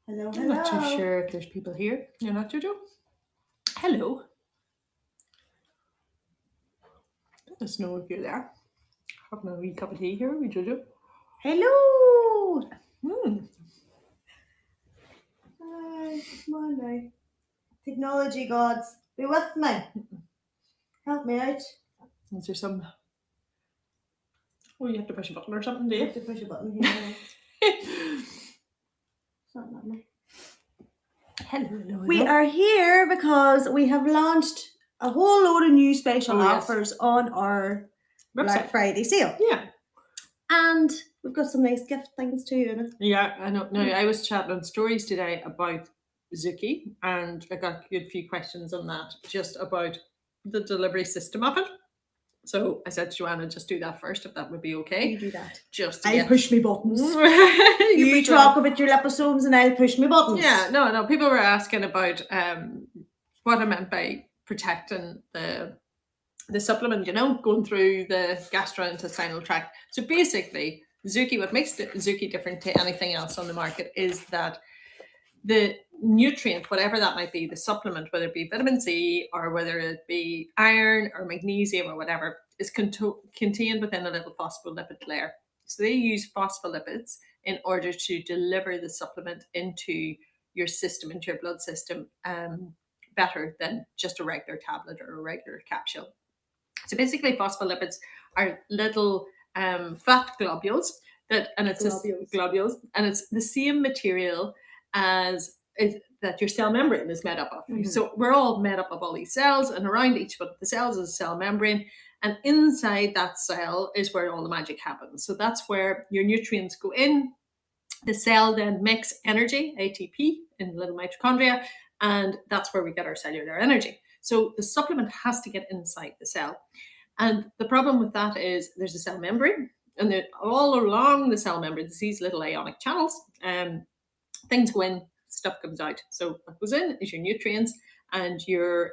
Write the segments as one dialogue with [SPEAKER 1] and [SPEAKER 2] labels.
[SPEAKER 1] Hello,
[SPEAKER 2] I'm not too sure if there's people here. You're not, Jojo? Hello. Let us know if you're there. Having a wee cup of tea here, we Jojo.
[SPEAKER 1] Hello. Hi, come on now. Technology gods, be with me. Help me out.
[SPEAKER 2] Is there some... Oh, you have to push a button or something, do
[SPEAKER 1] I
[SPEAKER 2] you?
[SPEAKER 1] have to push a button here. It's not letting me.
[SPEAKER 2] Hello.
[SPEAKER 1] We are here because we have launched a whole load of new special offers on our Black Friday sale.
[SPEAKER 2] Yeah.
[SPEAKER 1] And we've got some nice gift things too, Oonagh.
[SPEAKER 2] Yeah, I know. No, I was chatting on stories today about Zuki, and I got a good few questions on that, just about the delivery system of it. So I said to Joanna, just do that first, if that would be okay.
[SPEAKER 1] You do that.
[SPEAKER 2] Just
[SPEAKER 1] I'll push me buttons.
[SPEAKER 2] you
[SPEAKER 1] talk about your liposomes and I'll push me buttons.
[SPEAKER 2] Yeah, no. People were asking about what I meant by protecting the supplement, going through the gastrointestinal tract. So basically, Zuki, what makes Zuki different to anything else on the market is that the nutrient, whatever that might be, the supplement, whether it be vitamin C or whether it be iron or magnesium or whatever, is contained within a little phospholipid layer. So they use phospholipids in order to deliver the supplement into your system, into your blood system, better than just a regular tablet or a regular capsule. So basically, phospholipids are little fat globules globules, and it's the same material as that your cell membrane is made up of. Mm-hmm. So we're all made up of all these cells, and around each one of the cells is a cell membrane, and inside that cell is where all the magic happens. So that's where your nutrients go in. The cell then makes energy, ATP, in little mitochondria, and that's where we get our cellular energy. So the supplement has to get inside the cell. And the problem with that is there's a cell membrane, and all along the cell membrane, there's these little ionic channels. Things go in, stuff comes out. So what goes in is your nutrients and your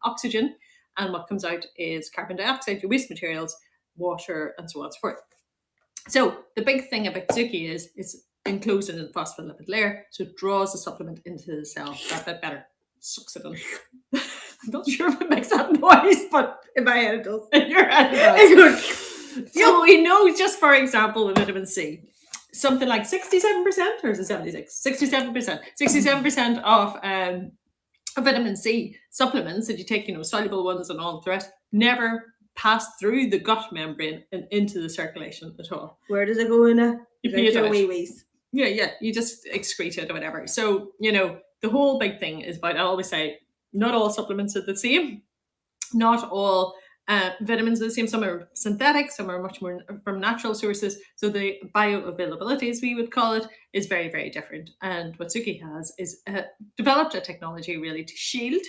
[SPEAKER 2] oxygen, and what comes out is carbon dioxide, your waste materials, water, and so on and so forth. So the big thing about Zuki is it's enclosed in the phospholipid layer, so it draws the supplement into the cell that bit better. Sucks it in. I'm not sure if it makes that noise, but
[SPEAKER 1] in my head it does.
[SPEAKER 2] In your head it does. So we know, just for example, the vitamin C, something like 67%, or is it 76? 67%. 67% of vitamin C supplements that you take, soluble ones and all the rest, never pass through the gut membrane and into the circulation at all.
[SPEAKER 1] Where does it go in?
[SPEAKER 2] You pee it out. Wee-wees. Yeah, you just excrete it or whatever. So, the whole big thing is about, I always say, not all supplements are the same. Not all vitamins are the same. Some are synthetic, some are much more from natural sources. So the bioavailability, as we would call it, is very, very different. And what Zuki has is developed a technology really to shield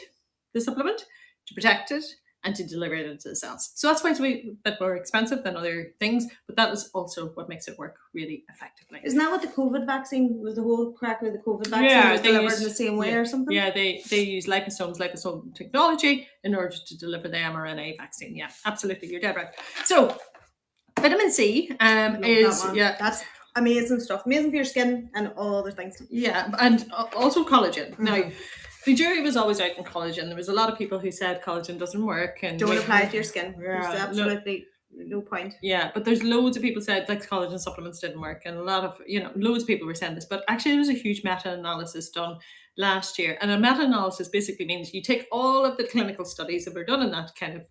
[SPEAKER 2] the supplement, to protect it, and to deliver it into the cells. So that's why it's a bit more expensive than other things, but that is also what makes it work really effectively.
[SPEAKER 1] Isn't that what the COVID vaccine was, the whole crack with the COVID vaccine was delivered in the same way or something?
[SPEAKER 2] Yeah, they use liposome technology in order to deliver the mRNA vaccine. Yeah, absolutely, you're dead right. So vitamin C
[SPEAKER 1] that's amazing stuff. Amazing for your skin and all other things.
[SPEAKER 2] Yeah, and also collagen. Mm-hmm. Now, the jury was always out in collagen. There was a lot of people who said collagen doesn't work and
[SPEAKER 1] don't apply it to your skin. There's absolutely no point.
[SPEAKER 2] Yeah, but there's loads of people said like collagen supplements didn't work, and a lot of loads of people were saying this. But actually, there was a huge meta-analysis done last year, and a meta-analysis basically means you take all of the clinical studies that were done in that kind of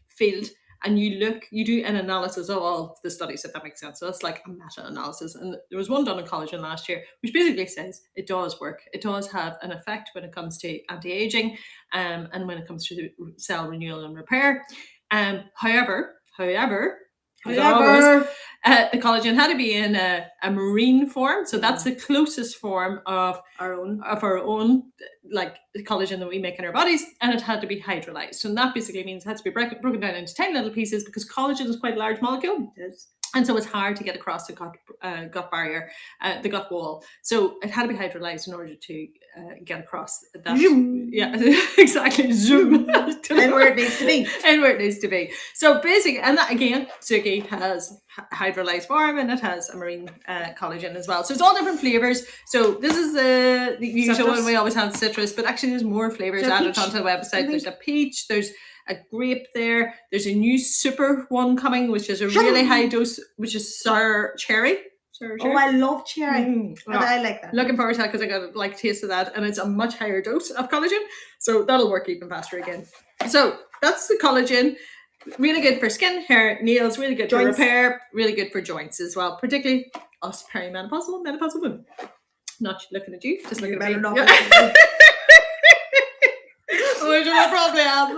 [SPEAKER 2] field, and you do an analysis of all the studies, if that makes sense. So that's like a meta-analysis. And there was one done on collagen last year, which basically says it does work. It does have an effect when it comes to anti-aging, and when it comes to cell renewal and repair. However, the collagen had to be in a marine form, so that's the closest form of our own like the collagen that we make in our bodies, and it had to be hydrolyzed. So that basically means it had to be broken down into tiny little pieces, because collagen is quite a large molecule.
[SPEAKER 1] It is.
[SPEAKER 2] And so it's hard to get across the gut barrier, the gut wall. So it had to be hydrolyzed in order to get across that.
[SPEAKER 1] Zoom.
[SPEAKER 2] Yeah, exactly. Zoom.
[SPEAKER 1] And where it needs to be.
[SPEAKER 2] And where it needs to be. So basically, and that again, Suki has hydrolyzed form and it has a marine collagen as well. So it's all different flavors. So this is the usual
[SPEAKER 1] Citrus.
[SPEAKER 2] one we always have, citrus, but actually there's more flavors added onto the website. There's a peach, there's a grape there. There's a new super one coming, which is a really high dose, which is sour cherry.
[SPEAKER 1] Oh, I love cherry. I like that.
[SPEAKER 2] Looking forward to that because I got a taste of that, and it's a much higher dose of collagen, so that'll work even faster again. So that's the collagen. Really good for skin, hair, nails. Really good for repair. Really good for joints as well, particularly us perimenopausal, menopausal women. Not looking at you, just looking at me. Which I probably am.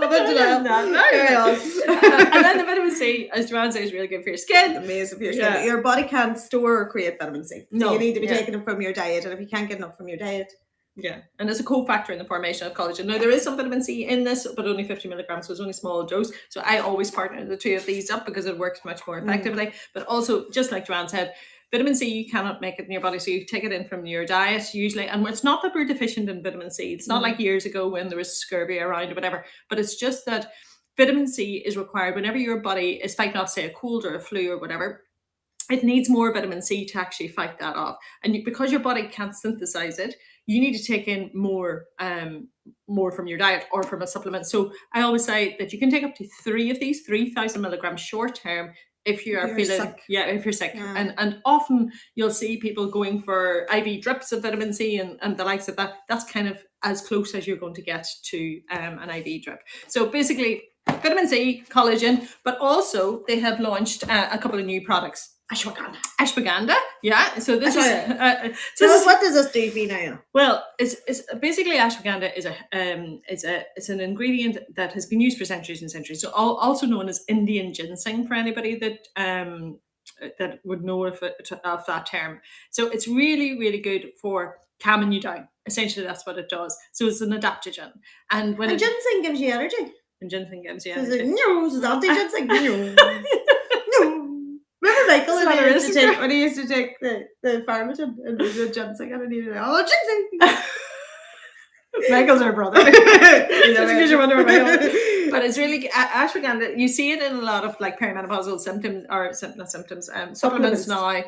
[SPEAKER 2] And then the vitamin C, as Joanne says, is really good for your skin.
[SPEAKER 1] Amazing for your skin. Yeah. Your body can't store or create vitamin C. So
[SPEAKER 2] no,
[SPEAKER 1] you need to be taking it from your diet. And if you can't get enough from your diet.
[SPEAKER 2] Yeah. And it's a cofactor in the formation of collagen. Now, there is some vitamin C in this, but only 50 milligrams. So it's only a small dose. So I always partner the two of these up because it works much more effectively. But also, just like Joanne said, vitamin C, you cannot make it in your body, so you take it in from your diet usually. And it's not that we're deficient in vitamin C. It's not like years ago when there was scurvy around or whatever, but it's just that vitamin C is required whenever your body is fighting off, say, a cold or a flu or whatever. It needs more vitamin C to actually fight that off. And because your body can't synthesize it, you need to take in more from your diet or from a supplement. So I always say that you can take up to 3 of these, 3,000 milligrams short term, if you are feeling sick. If you're sick. Yeah. And often you'll see people going for IV drips of vitamin C and the likes of that. That's kind of as close as you're going to get to an IV drip. So basically vitamin C, collagen, but also they have launched a couple of new products. Ashwagandha, yeah. So this is
[SPEAKER 1] what does this do for you now?
[SPEAKER 2] Well, it's basically ashwagandha is it's an ingredient that has been used for centuries and centuries. So also known as Indian ginseng for anybody that would know of that term. So it's really, really good for calming you down. Essentially, that's what it does. So it's an adaptogen, and
[SPEAKER 1] ginseng gives you energy.
[SPEAKER 2] And ginseng gives you energy.
[SPEAKER 1] It's anti-ginseng. Remember Michael when he used to take the pharmacin and the ginseng and he needed ginseng.
[SPEAKER 2] Michael's our brother. Just in case you're wondering but it's really ashwagandha. You see it in a lot of like perimenopausal symptoms or supplements now,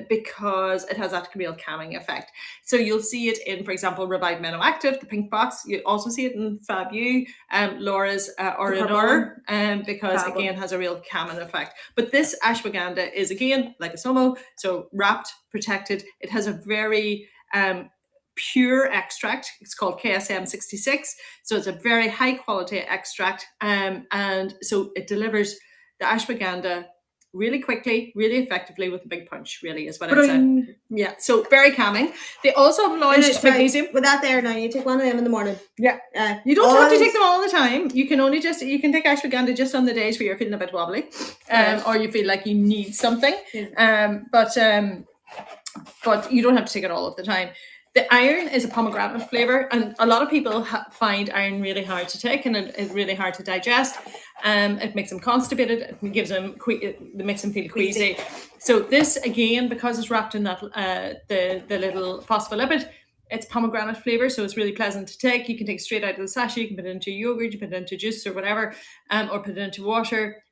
[SPEAKER 2] because it has that real calming effect. So you'll see it in, for example, Revive Meno Active, the pink box. You also see it in Fabu, Laura's Orinor, because again has a real calming effect. But this ashwagandha is again like a somo, so wrapped, protected. It has a very pure extract. It's called KSM 66. So it's a very high quality extract. And so it delivers the ashwagandha really quickly, really effectively with a big punch, really is what I'd say. Yeah. So very calming. They also have launched magnesium.
[SPEAKER 1] With that there now, you take one of them in the morning.
[SPEAKER 2] Yeah. You don't have to take them all the time. You can only you can take ashwagandha just on the days where you're feeling a bit wobbly, or you feel like you need something. But you don't have to take it all of the time. The iron is a pomegranate flavor, and a lot of people find iron really hard to take and it's really hard to digest. It makes them constipated. It gives them it makes them feel queasy. So this again, because it's wrapped in that the little phospholipid, it's pomegranate flavor, so it's really pleasant to take. You can take it straight out of the sachet. You can put it into yogurt, you put it into juice or whatever, or put it into water.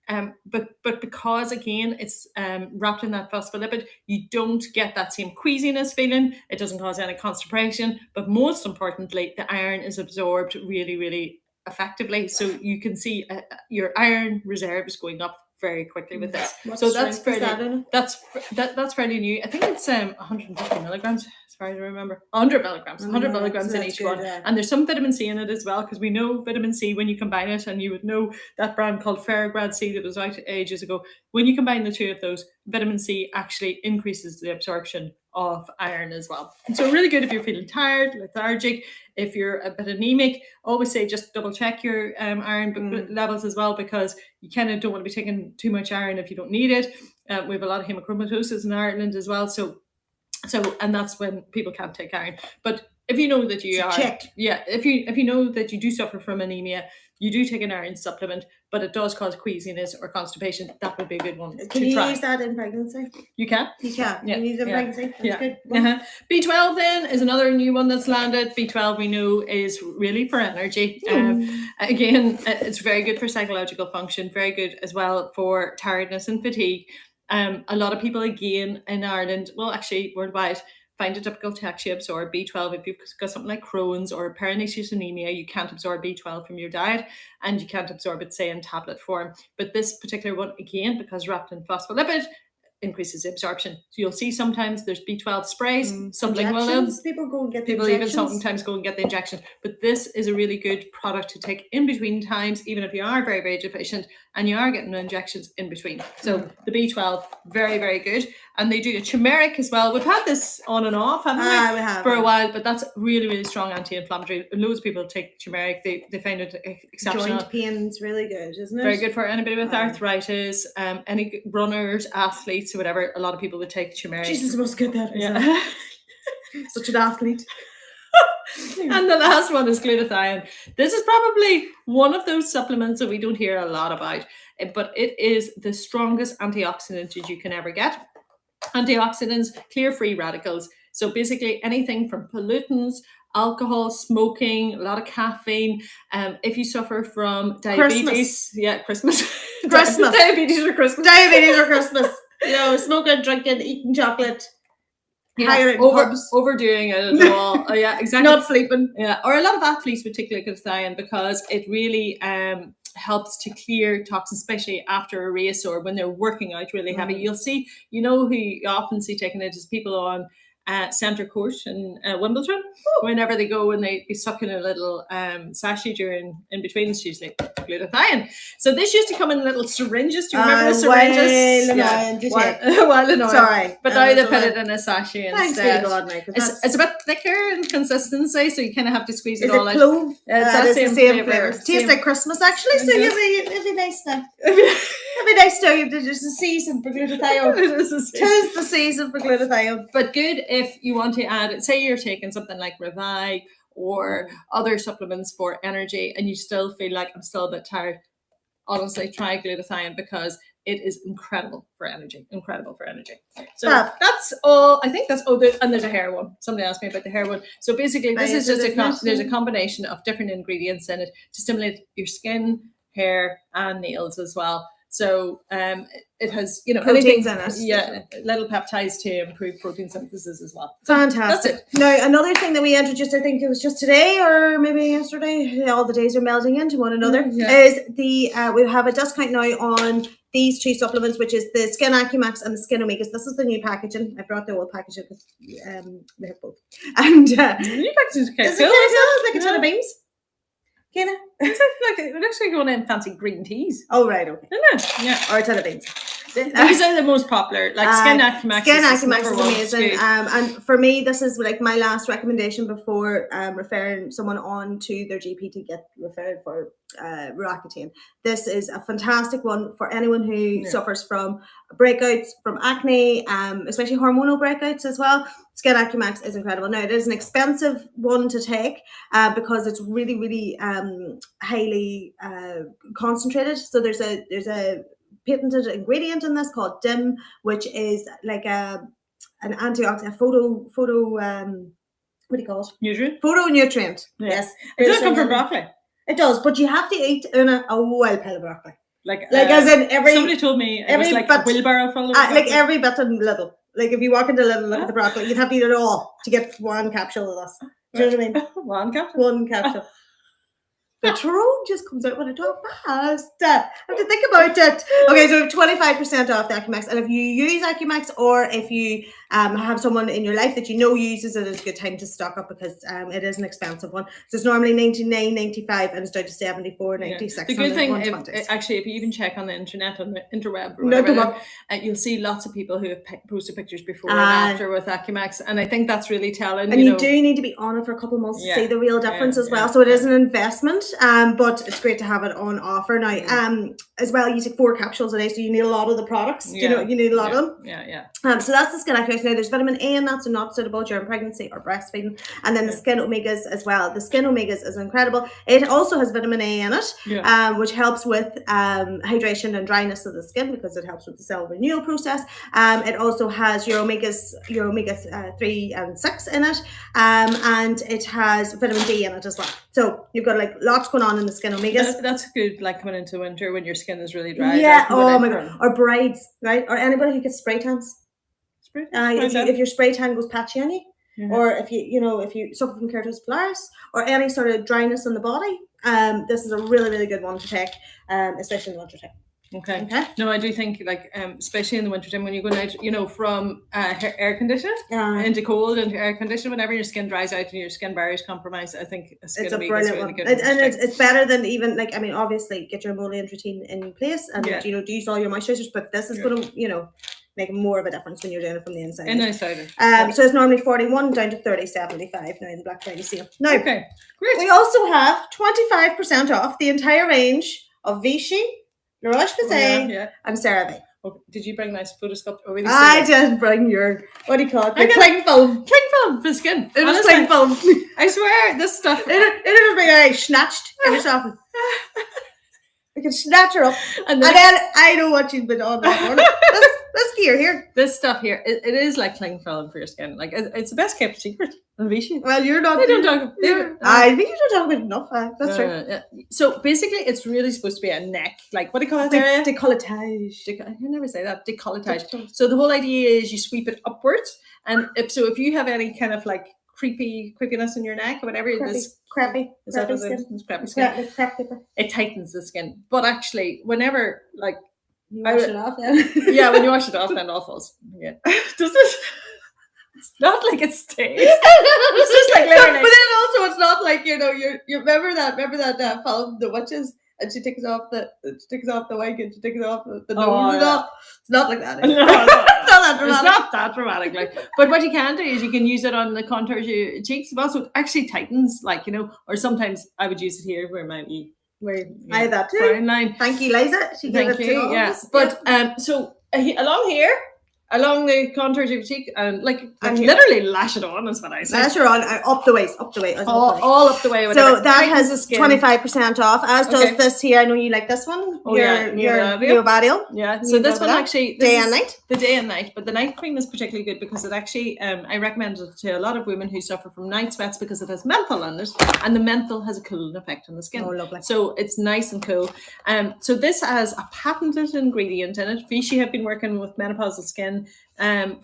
[SPEAKER 2] But because again it's wrapped in that phospholipid, you don't get that same queasiness feeling. It doesn't cause any constipation. But most importantly, the iron is absorbed really, really effectively. So you can see your iron reserves going up very quickly with this. So that's fairly new. I think it's 150 milligrams as far as I remember. 100 milligrams in each one. Yeah. And there's some vitamin C in it as well, because we know vitamin C when you combine it, and you would know that brand called Ferrograd C that was out ages ago. When you combine the two of those, vitamin C actually increases the absorption of iron as well. And so really good if you're feeling tired, lethargic, if you're a bit anemic. Always say just double check your iron levels as well, because you kind of don't want to be taking too much iron if you don't need it. We have a lot of hemochromatosis in Ireland as well, so and that's when people can't take iron. But if you know that you if you know that you do suffer from anemia, you do take an iron supplement, but it does cause queasiness or constipation. That would be a good one
[SPEAKER 1] Can
[SPEAKER 2] to
[SPEAKER 1] you
[SPEAKER 2] try.
[SPEAKER 1] use that in pregnancy?
[SPEAKER 2] You can.
[SPEAKER 1] You can.
[SPEAKER 2] Yeah,
[SPEAKER 1] You use it in
[SPEAKER 2] yeah,
[SPEAKER 1] pregnancy. That's
[SPEAKER 2] yeah.
[SPEAKER 1] good.
[SPEAKER 2] B12 then is another new one that's landed. B12 we know is really for energy. Again, it's very good for psychological function, very good as well for tiredness and fatigue. A lot of people again in Ireland, well actually worldwide, find it difficult to actually absorb B12. If you've got something like Crohn's or pernicious anemia, you can't absorb B12 from your diet, and you can't absorb it, say, in tablet form. But this particular one, again, because wrapped in phospholipid, increases the absorption. So you'll see sometimes there's B12 sprays, sublingual.
[SPEAKER 1] People go and get the
[SPEAKER 2] People even
[SPEAKER 1] injections.
[SPEAKER 2] sometimes go and get the injection. But this is a really good product to take in between times, even if you are very, very deficient and you are getting injections in between. So the B12, very, very good. And they do a turmeric as well. We've had this on and off, haven't we?
[SPEAKER 1] We have.
[SPEAKER 2] For a while, but that's really, really strong anti-inflammatory. Loads of people take turmeric. They find it exceptional.
[SPEAKER 1] Joint pain's really good, isn't it?
[SPEAKER 2] Very good for anybody with arthritis, any runners, athletes, or whatever. A lot of people would take turmeric.
[SPEAKER 1] Jesus, I must get that.
[SPEAKER 2] Yeah.
[SPEAKER 1] Such an athlete.
[SPEAKER 2] And the last one is glutathione. This is probably one of those supplements that we don't hear a lot about, but it is the strongest antioxidant that you can ever get. Antioxidants clear free radicals. So basically anything from pollutants, alcohol, smoking, a lot of caffeine. If you suffer from diabetes, Christmas. Diabetes or Christmas.
[SPEAKER 1] You know, smoking, drinking, eating chocolate.
[SPEAKER 2] Overdoing it at all. Exactly.
[SPEAKER 1] Not sleeping.
[SPEAKER 2] Yeah, or a lot of athletes particularly glutathione, because it really helps to clear toxins, especially after a race or when they're working out really heavy. You'll see, who you often see taking it is people on centre court in Wimbledon. Whenever they go and they suck in a little sachet in between, it's usually glutathione. So this used to come in little syringes. Do you remember the syringes? While annoying.
[SPEAKER 1] Sorry.
[SPEAKER 2] But now they put it in a sachet instead.
[SPEAKER 1] God,
[SPEAKER 2] it's a bit thicker in consistency, so you kind of have to squeeze it all out.
[SPEAKER 1] Clove?
[SPEAKER 2] It's
[SPEAKER 1] the same flavour. Tastes like Christmas actually, so it'll be nice now. It'll be nice now. There's a season for glutathione. Tis the season for glutathione.
[SPEAKER 2] But good if you want to add it. Say you're taking something like Revive or other supplements for energy and you still feel like I'm still a bit tired. Honestly, try glutathione because it is incredible for energy. So that's all. I think that's and there's a hair one. Somebody asked me about the hair one. So basically, this is just there's a combination of different ingredients in it to stimulate your skin, hair, and nails as well. So it has,
[SPEAKER 1] proteins in it.
[SPEAKER 2] Yeah, little peptides to improve protein synthesis as well.
[SPEAKER 1] So fantastic. That's it. Now, another thing that we introduced, I think it was just today or maybe yesterday, all the days are melding into one another, is we have a discount now on these two supplements, which is the Skin Acumax and the Skin Omegas. This is the new packaging. I brought the old packaging because we have both. And
[SPEAKER 2] the new packaging is okay.
[SPEAKER 1] It's like a ton of beans.
[SPEAKER 2] It looks like one of them fancy green teas.
[SPEAKER 1] Oh, right, okay.
[SPEAKER 2] Isn't it? Yeah.
[SPEAKER 1] Or a ton of beans.
[SPEAKER 2] These are the most popular. Like Skin Acumax.
[SPEAKER 1] Skin Acumax is amazing. And for me, this is like my last recommendation before referring someone on to their GP to get referred for Roaccutane. This is a fantastic one for anyone who suffers from breakouts, from acne, especially hormonal breakouts as well. Skin Acumax is incredible. Now, it is an expensive one to take because it's really, really highly concentrated. So there's a patented ingredient in this called DIM, which is like an antioxidant, what do you call it?
[SPEAKER 2] Nutrient?
[SPEAKER 1] Phytonutrient. Yes.
[SPEAKER 2] It does come from broccoli.
[SPEAKER 1] It does, but you have to eat a whole pile of broccoli.
[SPEAKER 2] Like
[SPEAKER 1] as in every...
[SPEAKER 2] Somebody told me it was like a wheelbarrow full of broccoli.
[SPEAKER 1] Like every bit and little. Like if you walk into Lidl and look at the broccoli, you'd have to eat it all to get one capsule of this. Do you know what I mean? One capsule. The throne just comes out when I talk fast. I have to think about it. Okay, so 25% off the Acumax. And if you use Acumax or if you have someone in your life that uses it, it's a good time to stock up because it is an expensive one. So it's normally $99.95 and it's down to $74.96.
[SPEAKER 2] The good thing, if you even check on the internet, on the interweb or whatever, you'll see lots of people who have posted pictures before and after with Acumax. And I think that's really telling.
[SPEAKER 1] And you do need to be on it for a couple of months to see the real difference as well. So it is an investment. But it's great to have it on offer now. As well, you take 4 capsules a day, so you need a lot of the products. You need a lot of them.
[SPEAKER 2] Yeah.
[SPEAKER 1] So that's the Skin Acumax. nice. Now there's vitamin A in that, so not suitable during pregnancy or breastfeeding. And then the skin omegas as well. The skin omegas is incredible. It also has vitamin A in it, which helps with hydration and dryness of the skin because it helps with the cell renewal process. It also has your omega 3 and 6 in it, and it has vitamin D in it as well. So you've got like lots going on in the skin omegas.
[SPEAKER 2] That's good, like coming into winter when your skin is really dry.
[SPEAKER 1] Yeah. Oh my god. Or brides, right? Or anybody who gets spray tans. If your spray tan goes patchy on you, or if you suffer from keratosis pilaris or any sort of dryness on the body, this is a really, really good one to take, especially in the winter time.
[SPEAKER 2] Okay. No, I do think like especially in the wintertime when you're going out, from air conditioning into cold into air conditioning, whenever your skin dries out and your skin barrier is compromised, I think it's a brilliant one.
[SPEAKER 1] And it's better than even like, I mean, obviously get your emollient routine in place and use all your moisturizers, but this is going to make more of a difference when you're doing it from the inside. So it's normally 41 down to 30.75 now in the Black Friday sale. Now,
[SPEAKER 2] okay, great.
[SPEAKER 1] We also have 25% off the entire range of Vichy, La Roche-Posay, and CeraVe.
[SPEAKER 2] Oh, did you bring nice photoscope?
[SPEAKER 1] I did bring your, what do you call it? The cling film.
[SPEAKER 2] Cling film for skin.
[SPEAKER 1] It is cling film.
[SPEAKER 2] I swear, this stuff.
[SPEAKER 1] It is being snatched every so often. We can snatch her up. And then I know what you've been on that morning. This gear here.
[SPEAKER 2] This stuff here, it is like cling film for your skin. Like, it's the best kept secret on Vichy.
[SPEAKER 1] Well, you're not.
[SPEAKER 2] They don't talk.
[SPEAKER 1] I think you don't talk about it enough. That's true.
[SPEAKER 2] Yeah. So basically, it's really supposed to be a neck. Like, what do you call it?
[SPEAKER 1] Décolletage.
[SPEAKER 2] I can never say that. Décolletage. So the whole idea is you sweep it upwards, and if you have any kind of like creepiness in your neck or whatever,
[SPEAKER 1] crappy skin.
[SPEAKER 2] It tightens the skin. But actually, whenever like
[SPEAKER 1] you wash it off,
[SPEAKER 2] yeah, when you wash it off, then it all falls. Yeah. Does it? It's not like it stays.
[SPEAKER 1] It's just like literally. But then also, it's not like you remember that film, The Witches. And she takes off the wig and she takes off the nose. It's not like that.
[SPEAKER 2] It's not that dramatic. Like, but what you can do is you can use it on the contours of your cheeks. But also, it actually tightens. Like or sometimes I would use it here where my
[SPEAKER 1] I have that too.
[SPEAKER 2] Frown line.
[SPEAKER 1] Thank you, Liza.
[SPEAKER 2] Thank you. Yes, but so along here. Along the contours of your cheek, and literally lash it on is what I say.
[SPEAKER 1] Lash it on up the waist.
[SPEAKER 2] All up the way.
[SPEAKER 1] So that has 25% off, as does this here. I know you like this one. Your Neobadio.
[SPEAKER 2] Yeah. So this one actually
[SPEAKER 1] day and night.
[SPEAKER 2] The day and night, but the night cream is particularly good because it actually I recommend it to a lot of women who suffer from night sweats because it has menthol in it, and the menthol has a cooling effect on the skin.
[SPEAKER 1] Oh, lovely.
[SPEAKER 2] So it's nice and cool. So this has a patented ingredient in it. Vichy have been working with menopausal skin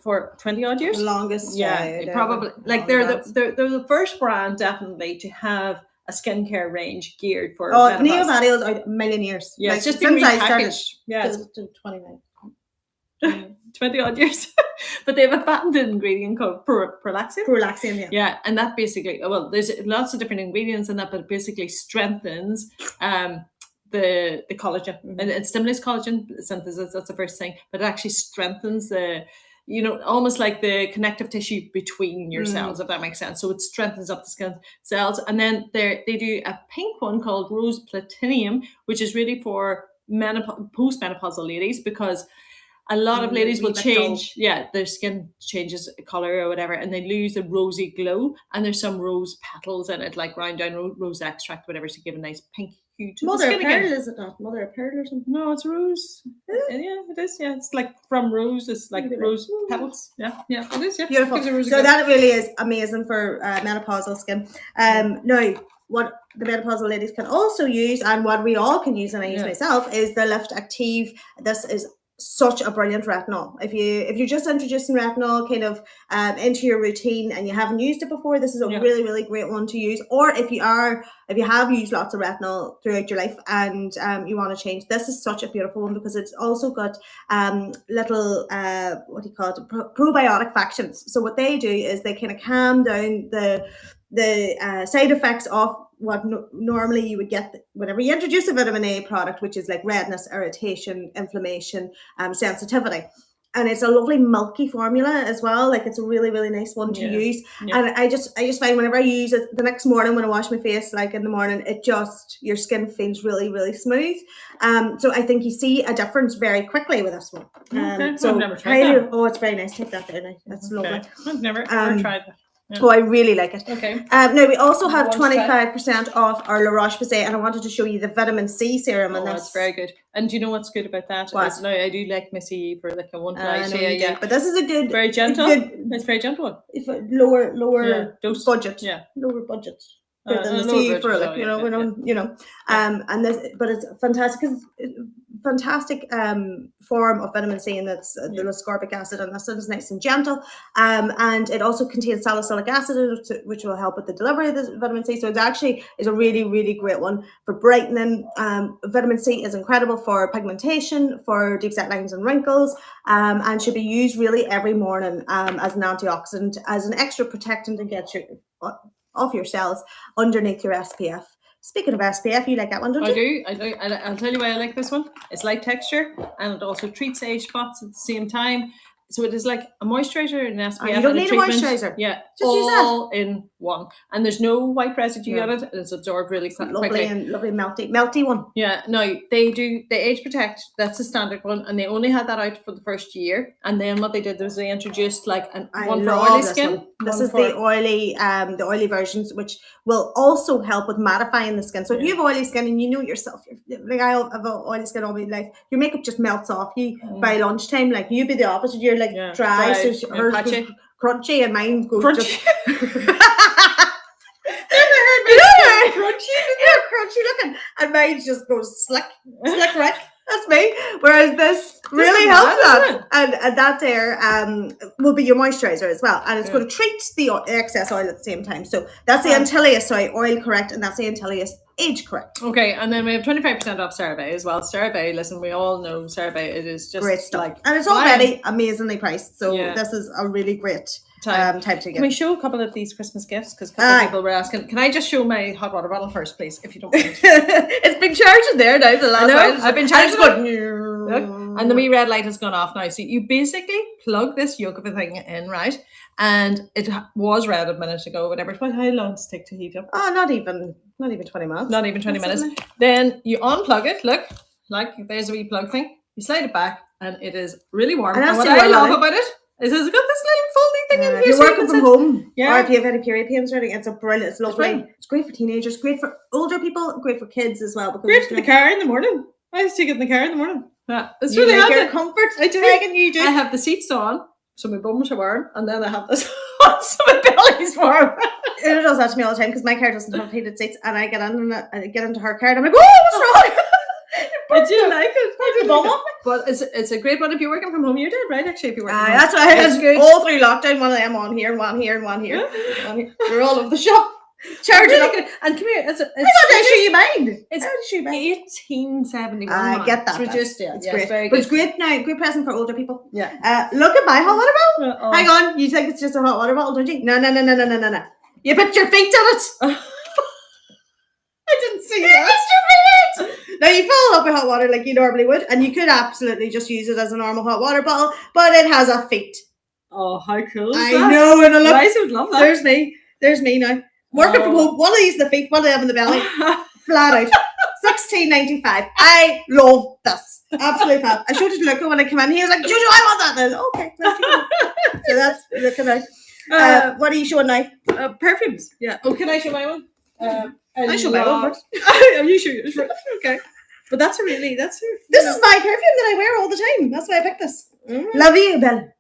[SPEAKER 2] for 20 odd years.
[SPEAKER 1] The longest.
[SPEAKER 2] Yeah, probably. Like they're the first brand definitely to have a skincare range geared for menopause.
[SPEAKER 1] Neobadio is out a million years.
[SPEAKER 2] Yeah, it's just been
[SPEAKER 1] since I started.
[SPEAKER 2] Yeah,
[SPEAKER 1] it's 29.
[SPEAKER 2] 20 odd years. But they have a patented ingredient called prolaxin.
[SPEAKER 1] Prolaxin,
[SPEAKER 2] yeah. And that basically, well, there's lots of different ingredients in that, but it basically strengthens the collagen, and it stimulates collagen synthesis. That's the first thing, but it actually strengthens the almost like the connective tissue between your cells, if that makes sense. So it strengthens up the skin cells. And then they do a pink one called Rose Platinum, which is really for postmenopausal ladies, because a lot of ladies will change, their skin changes color or whatever, and they lose the rosy glow. And there's some rose petals in it, like ground down rose extract, whatever, to give a nice pink hue to the skin again.
[SPEAKER 1] Mother of pearl, is it not? Mother of pearl or something?
[SPEAKER 2] No, it's rose. Yeah, it is. Yeah, it's like from rose. It's like rose petals. Yeah, it is. Yeah,
[SPEAKER 1] beautiful. So that really is amazing for menopausal skin. Now, what the menopausal ladies can also use, and what we all can use, and I use myself, is the Lift Active. This is such a brilliant retinol. If you're just introducing retinol kind of into your routine and you haven't used it before, this is a really, really great one to use. Or if you have used lots of retinol throughout your life and you want to change, this is such a beautiful one because it's also got little probiotic factions. So what they do is they kind of calm down the side effects of what normally you would get whenever you introduce a vitamin A product, which is like redness, irritation, inflammation, sensitivity. and it's a lovely milky formula as well. Like it's a really, really nice one to use.
[SPEAKER 2] Yeah.
[SPEAKER 1] And I just find whenever I use it the next morning when I wash my face, like in the morning, your skin feels really, really smooth. So I think you see a difference very quickly with this one.
[SPEAKER 2] So I've never tried that.
[SPEAKER 1] Oh, it's very nice. Take that there now. That's lovely.
[SPEAKER 2] I've never tried that. Yeah.
[SPEAKER 1] Oh, I really like it.
[SPEAKER 2] Okay.
[SPEAKER 1] Now we also have 25% off our La Roche-Posay, and I wanted to show you the vitamin C serum. And
[SPEAKER 2] that's very good. And do you know what's good about that?
[SPEAKER 1] What?
[SPEAKER 2] No, I do like my CE for like a one night.
[SPEAKER 1] Yeah. But this is a good,
[SPEAKER 2] very gentle. It's very gentle one.
[SPEAKER 1] If lower
[SPEAKER 2] dose
[SPEAKER 1] budget.
[SPEAKER 2] Yeah.
[SPEAKER 1] Lower budget. Than the CE for like and this, but it's fantastic because fantastic form of vitamin C, and that's the ascorbic acid, and this is nice and gentle, and it also contains salicylic acid, which will help with the delivery of the vitamin C. So it actually is a really, really great one for brightening. Vitamin C is incredible for pigmentation, for deep set lines and wrinkles, and should be used really every morning as an antioxidant, as an extra protectant to get you off your cells underneath your SPF. Speaking of SPF, you like that one, don't you?
[SPEAKER 2] I do. I'll tell you why I like this one. It's light texture, and it also treats age spots at the same time. So it is like a moisturizer and an SPF.
[SPEAKER 1] You don't need a moisturizer.
[SPEAKER 2] Yeah,
[SPEAKER 1] just use that
[SPEAKER 2] in one. And there's no white residue on it, and it's absorbed really quickly.
[SPEAKER 1] Lovely melty one.
[SPEAKER 2] Yeah, no, they age protect. That's the standard one, and they only had that out for the first year. And then what they did was they introduced like one for oily skin.
[SPEAKER 1] This is the oily versions, which will also help with mattifying the skin. So if you have oily skin and you know yourself, like I have oily skin all my life, your makeup just melts off you by lunchtime. Like you'd be the opposite. You're like dry, so hers goes crunchy, and mine goes just. Crunchy looking, and mine just goes slick right. That's me. Whereas this really helps that, and that there will be your moisturizer as well, and it's going to treat the excess oil at the same time. So that's the Antillius, oil correct, and that's the Antillius age correct.
[SPEAKER 2] Okay, and then we have 25% off CeraVe as well. CeraVe, listen, we all know CeraVe. It is just
[SPEAKER 1] great stuff, and it's already amazingly priced. So this is a really great time to get.
[SPEAKER 2] Can we show a couple of these Christmas gifts? Because a couple of people were asking. Can I just show my hot water bottle first, please, if you don't mind?
[SPEAKER 1] It's been charging there now for the last while.
[SPEAKER 2] I've been charging it. And the wee red light has gone off now. So you basically plug this yoke of a thing in, right? And it was red a minute ago, whatever. How long does it take to heat up?
[SPEAKER 1] Oh, not even 20 minutes.
[SPEAKER 2] Not even 20 minutes. Then you unplug it. Look, like there's a wee plug thing. You slide it back, and it is really warm. And what I love about it is it's got this little foldy thing in here.
[SPEAKER 1] If you're working from home, or if you have any period pains or anything, it's brilliant. It's lovely. It's great for teenagers, great for older people, great for kids as well.
[SPEAKER 2] Great for the car in the morning. I used to take it in the car in the morning. Yeah, it's
[SPEAKER 1] really
[SPEAKER 2] like
[SPEAKER 1] your comfort.
[SPEAKER 2] I do.
[SPEAKER 1] You do.
[SPEAKER 2] I have the seats on, so my bums are warm, and then I have this on, so my belly's warm.
[SPEAKER 1] It does that to me all the time because my car doesn't have heated seats, and I get into her car, and I'm like, oh, what's wrong?
[SPEAKER 2] I do like it. But it's a great one if you're working from home. You're dead right, actually. If you're working from home,
[SPEAKER 1] that's why I had all through lockdown. One of them on here, one here, and one here. We're all over the shop. Charging up. And come here. How much I show you mine? It's
[SPEAKER 2] 1871.
[SPEAKER 1] I get that.
[SPEAKER 2] It's reduced.
[SPEAKER 1] It's great.
[SPEAKER 2] Very
[SPEAKER 1] but it's great now. Great present for older people.
[SPEAKER 2] Yeah.
[SPEAKER 1] Look at my hot water bottle. Hang on. You think it's just a hot water bottle, don't you? No. You put your feet on it. I didn't see that. Now you fill it up with hot water like you normally would, and you could absolutely just use it as a normal hot water bottle, but it has a feet.
[SPEAKER 2] Oh, how cool is
[SPEAKER 1] that? I know, and
[SPEAKER 2] I would love that.
[SPEAKER 1] There's me now. Working from home, one of these in the feet, one of them in the belly. Flat out. $16.95. I love this. Absolutely fab. I showed it to Luca when I came in. He was like, Jojo, I want that. And okay. So that's looking out. What are you showing now?
[SPEAKER 2] Perfumes. Yeah. Oh, can I show my one?
[SPEAKER 1] I show my one first.
[SPEAKER 2] Are you sure? Okay. But this is
[SPEAKER 1] my perfume that I wear all the time. That's why I picked this. La Vie Belle.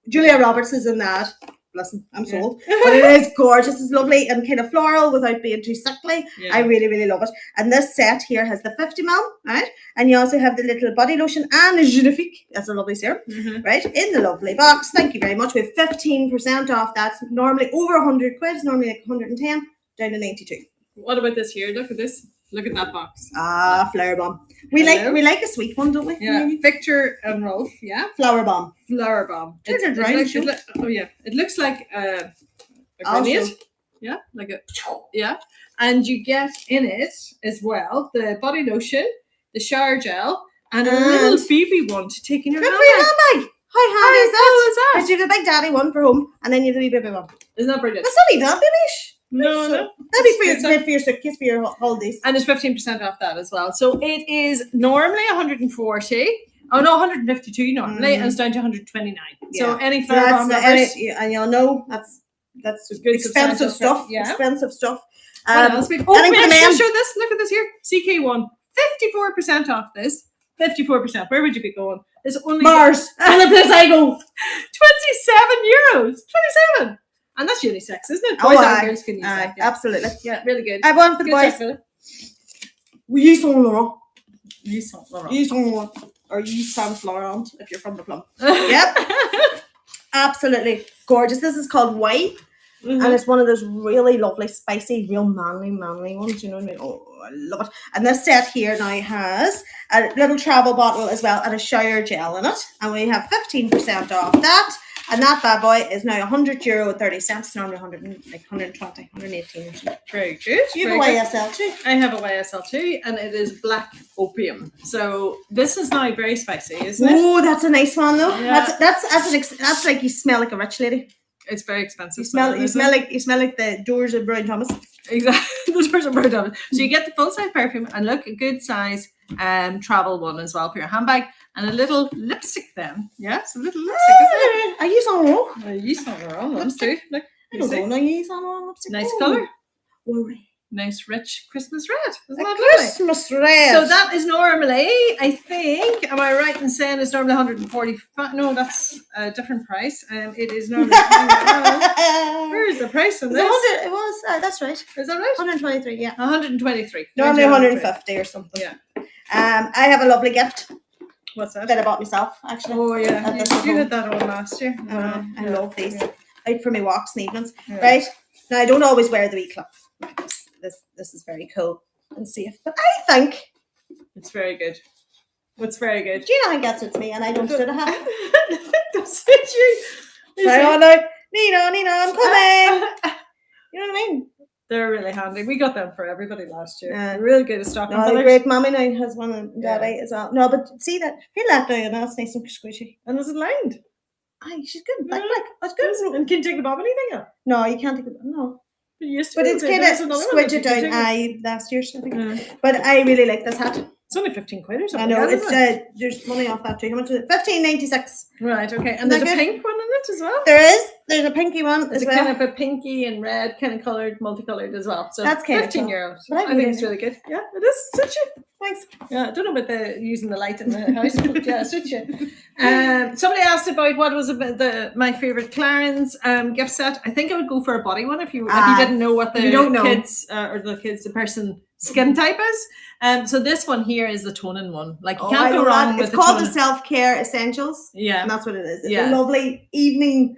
[SPEAKER 1] Julia Roberts is in that. Listen, I'm sold. But it is gorgeous. It's lovely and kind of floral without being too sickly. I really, really love it. And this set here has the 50ml, right? And you also have the little body lotion and the Je ne Fique. That's a lovely serum, right? In the lovely box. Thank you very much. We have 15% off. That's normally over 100 quid. It's normally like 110, down to 92.
[SPEAKER 2] What about this here? Look at this. Look at that box.
[SPEAKER 1] Flower bomb. We like a sweet one, don't we?
[SPEAKER 2] Yeah. Maybe? Victor and Rolf. Yeah.
[SPEAKER 1] Flower bomb.
[SPEAKER 2] It looks like a grenade. Yeah. Yeah. And you get in it as well the body lotion, the shower gel, and a little BB one to take in your handbag.
[SPEAKER 1] How handy is
[SPEAKER 2] cool is that?
[SPEAKER 1] Because you have a big daddy one for home, and then you have a wee baby one.
[SPEAKER 2] Isn't that brilliant?
[SPEAKER 1] That's not even that baby-ish.
[SPEAKER 2] No.
[SPEAKER 1] That'd be for your suitcase for your holidays.
[SPEAKER 2] And there's 15% off that as well. So it is normally 140. Oh no, 152 normally, and it's down to 129. So any fair members,
[SPEAKER 1] and you'll know that's
[SPEAKER 2] good
[SPEAKER 1] expensive stuff.
[SPEAKER 2] Yeah.
[SPEAKER 1] Expensive stuff.
[SPEAKER 2] What else? Wait, show this. Look at this here. CK1, 54% off this. 54%. Where would you be going? It's only
[SPEAKER 1] Mars. Only place I go.
[SPEAKER 2] 27 euros. 27. And that's unisex, isn't it? Boys and girls can use that. Yeah.
[SPEAKER 1] Absolutely.
[SPEAKER 2] Yeah, really good.
[SPEAKER 1] I have one for the boys. We use Saint Laurent.
[SPEAKER 2] Use Saint Laurent.
[SPEAKER 1] Use Saint Laurent. Or use Saint Laurent if you're from the Plum. Yep. Absolutely gorgeous. This is called White. And it's one of those really lovely, spicy, real manly ones. You know what I mean? Oh, I love it. And this set here now has a little travel bottle as well and a shower gel in it. And we have 15% off that. And that bad boy is now €100.30. Normally 120, 118 or something.
[SPEAKER 2] Very good.
[SPEAKER 1] You have a YSL too.
[SPEAKER 2] I have a YSL too, and it is black opium. So this is now very spicy, isn't it?
[SPEAKER 1] Oh, that's a nice one though.
[SPEAKER 2] Yeah.
[SPEAKER 1] That's like you smell like a rich lady.
[SPEAKER 2] It's very expensive.
[SPEAKER 1] You smell like the doors of Brown Thomas.
[SPEAKER 2] Exactly, the doors of Brown Thomas. So you get the full size perfume and look a good size travel one as well for your handbag. And a little lipstick then. Yeah, some little lipstick, isn't it?
[SPEAKER 1] I use on wrong.
[SPEAKER 2] I use on our own ones too. Look,
[SPEAKER 1] I don't know. I use on wrong lipstick.
[SPEAKER 2] Nice colour.
[SPEAKER 1] Oh,
[SPEAKER 2] nice rich Christmas red. Isn't that
[SPEAKER 1] Christmas red.
[SPEAKER 2] So that is normally, I think, am I right in saying it's normally 145? No, that's a different price. It is normally. Where is the price on this?
[SPEAKER 1] It was. That's right.
[SPEAKER 2] Is that right?
[SPEAKER 1] 123. Yeah.
[SPEAKER 2] 123.
[SPEAKER 1] Normally 150 or something.
[SPEAKER 2] Yeah.
[SPEAKER 1] I have a lovely gift.
[SPEAKER 2] What's that?
[SPEAKER 1] That I bought myself, actually.
[SPEAKER 2] Oh yeah, you had that on last year.
[SPEAKER 1] I love these. Out for my walks in the evenings.
[SPEAKER 2] Yeah.
[SPEAKER 1] Right? Now, I don't always wear the wee clip. This is very cool and safe. But I think
[SPEAKER 2] it's very good. It's very good.
[SPEAKER 1] Gina gets it to me and I don't sit a hat.
[SPEAKER 2] That's it, you.
[SPEAKER 1] Sorry, Nina, I'm coming. You know what I mean?
[SPEAKER 2] They're really handy. We got them for everybody last year. They're really good at stocking
[SPEAKER 1] fillers.
[SPEAKER 2] The
[SPEAKER 1] great mommy now has one and daddy as well. No, but see that, feel that now and that's nice and squishy.
[SPEAKER 2] And is it lined?
[SPEAKER 1] Aye, she's good. Like, that's good.
[SPEAKER 2] And can you take the bob anything out?
[SPEAKER 1] No, you can't take it. No.
[SPEAKER 2] But
[SPEAKER 1] it's kind of squidged down. Last year, I think. But I really like this hat.
[SPEAKER 2] It's only 15 quid or something.
[SPEAKER 1] I know, it's there's money off that too. How much is it? 15.96.
[SPEAKER 2] Right, okay. And there's a pink one in it as well?
[SPEAKER 1] There is. There's a pinky one
[SPEAKER 2] as well. It's kind of a pinky and red, kind of coloured, multicolored as well. So that's kind 15 euros. I think it's really good. Yeah, it is. Such a thanks. Yeah, I don't know about using the light in the house, but yeah, such a. Somebody asked about what was my favourite Clarins gift set. I think I would go for a body one if you didn't know what the kids the person skin type is. So this one here is the toning one. Like you can't go wrong with it. It's called the Self-Care Essentials. Yeah. And that's what it is. It's a lovely evening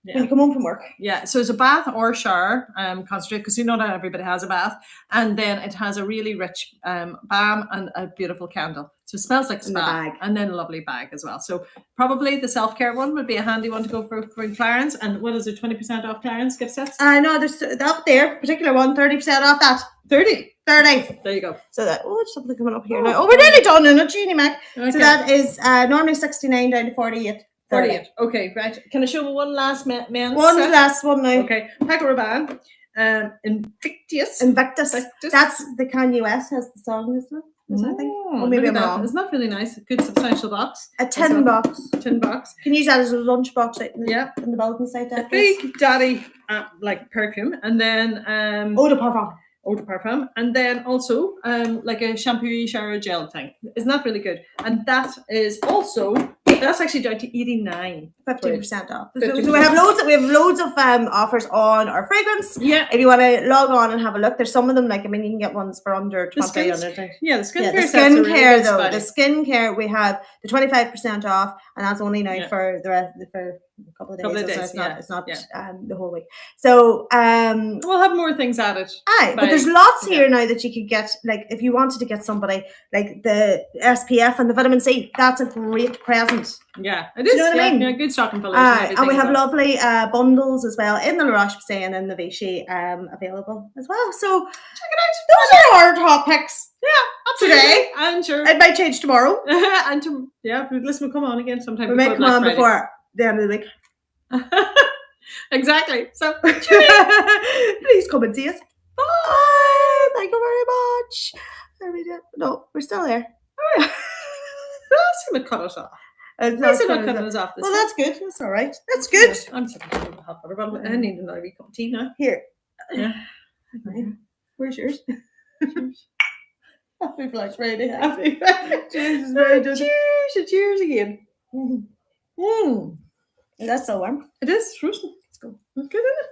[SPEAKER 2] when you come home from work. Yeah. So it's a bath or shower concentrate because not everybody has a bath. And then it has a really rich balm and a beautiful candle. So it smells like spa. And then a lovely bag as well. So probably the self-care one would be a handy one to go for Clarins. And what is it, 20% off Clarins gift sets? No, there's up there, particular one, 30% off that. 30. There you go. So that something coming up here now. Oh, we're nearly done in a Genie Mac. Okay. So that is normally 69 down to 48. 48. Okay, right. Can I show one last men's
[SPEAKER 1] set? Last one now.
[SPEAKER 2] Okay. Paco Rabanne. Invictus.
[SPEAKER 1] That's the Kanye West has the song, isn't it? I think. Or maybe I'm wrong.
[SPEAKER 2] It's not really nice. A good substantial box.
[SPEAKER 1] A tin box.
[SPEAKER 2] Tin box.
[SPEAKER 1] Can you use that as a lunch box out in the balcony side there?
[SPEAKER 2] A big daddy like perfume, and then
[SPEAKER 1] eau de parfum,
[SPEAKER 2] and then also like a shampoo shower gel thing. Isn't that really good? And that is also that's actually down to 89. 15% off. 50%. So we have loads of offers on our fragrance. Yeah. If you want to log on and have a look, there's some of them you can get ones for under 20. The skincare though. The skincare we have the 25% off, and that's only now for a couple of days. So it's not the whole week. So we'll have more things added.
[SPEAKER 1] But there's lots here now that you could get. Like if you wanted to get somebody like the SPF and the vitamin C, that's a great present.
[SPEAKER 2] Yeah, it is. You know what I mean? Yeah, good stocking fillers.
[SPEAKER 1] And we have lovely bundles as well in the La Roche-Posay and in the Vichy available as well. So check it out. Those are our top picks.
[SPEAKER 2] Yeah,
[SPEAKER 1] today.
[SPEAKER 2] And sure.
[SPEAKER 1] It might change tomorrow.
[SPEAKER 2] And listen, we'll come on again sometime.
[SPEAKER 1] We might come on before the end of the week.
[SPEAKER 2] Exactly. So
[SPEAKER 1] please come and see us. Bye. Thank you very much. No, we're still there.
[SPEAKER 2] That's him cut us off. Well, that's
[SPEAKER 1] good. That's all right. That's good.
[SPEAKER 2] Yeah, I'm sick of the hot water bottle. I need another wee cup of tea now.
[SPEAKER 1] Here.
[SPEAKER 2] Yeah.
[SPEAKER 1] Where's yours?
[SPEAKER 2] Happy Black Friday. Happy.
[SPEAKER 1] Jesus,
[SPEAKER 2] cheers again.
[SPEAKER 1] That's so warm.
[SPEAKER 2] It is frozen. It's good. It's good, isn't it?